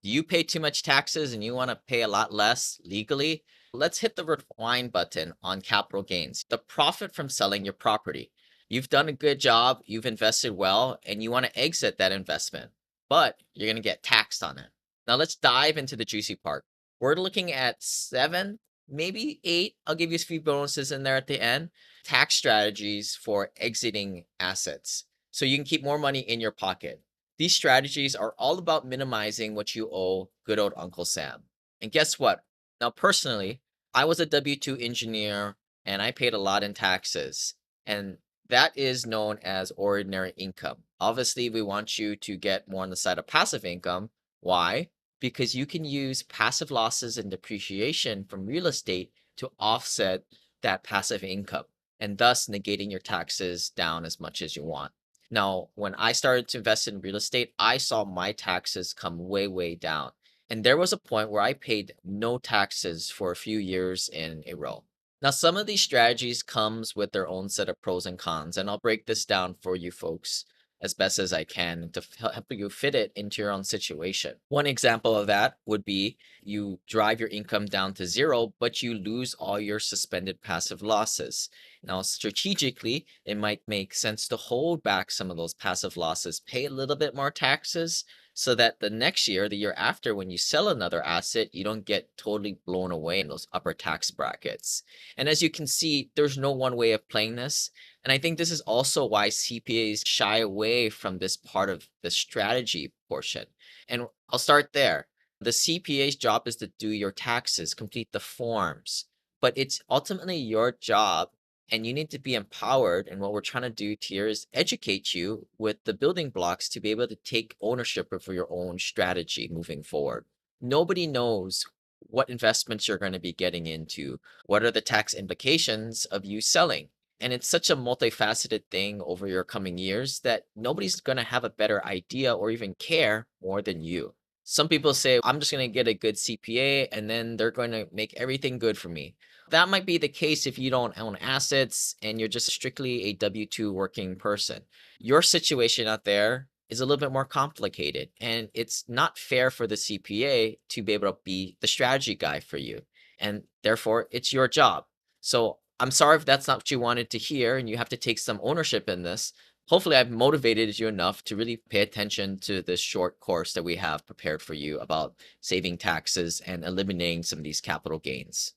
Do you pay too much taxes and you want to pay a lot less legally? Let's hit the rewind button on capital gains, the profit from selling your property. You've done a good job, you've invested well, and you want to exit that investment, but you're going to get taxed on it. Now, let's dive into the juicy part. We're looking at seven, maybe eight. I'll give you a few bonuses in there at the end. Tax strategies for exiting assets so you can keep more money in your pocket. These strategies are all about minimizing what you owe good old Uncle Sam. And guess what? Now, personally, I was a W 2 engineer and I paid a lot in taxes. And that is known as ordinary income. Obviously, we want you to get more on the side of passive income. Why? Because you can use passive losses and depreciation from real estate to offset that passive income and thus negating your taxes down as much as you want. Now, when I started to invest in real estate, I saw my taxes come way, way down. And there was a point where I paid no taxes for a few years in a row. Now, some of these strategies comes with their own set of pros and cons, and I'll break this down for you folks as best as I can to help you fit it into your own situation. One example of that would be you drive your income down to zero, but you lose all your suspended passive losses. Now, strategically, it might make sense to hold back some of those passive losses, pay a little bit more taxes so that the next year, the year after, when you sell another asset, you don't get totally blown away in those upper tax brackets. And as you can see, there's no one way of playing this. And I think this is also why CPAs shy away from this part of the strategy portion. And I'll start there. The CPA's job is to do your taxes, complete the forms, but it's ultimately your job and you need to be empowered. And what we're trying to do here is educate you with the building blocks to be able to take ownership of your own strategy moving forward. Nobody knows what investments you're going to be getting into. What are the tax implications of you selling? And it's such a multifaceted thing over your coming years that nobody's going to have a better idea or even care more than you. Some people say, I'm just going to get a good CPA and then they're going to make everything good for me. That might be the case if you don't own assets and you're just strictly a W 2 working person. Your situation out there is a little bit more complicated, and it's not fair for the CPA to be able to be the strategy guy for you. And therefore, it's your job. So I'm sorry if that's not what you wanted to hear and you have to take some ownership in this. Hopefully, I've motivated you enough to really pay attention to this short course that we have prepared for you about saving taxes and eliminating some of these capital gains.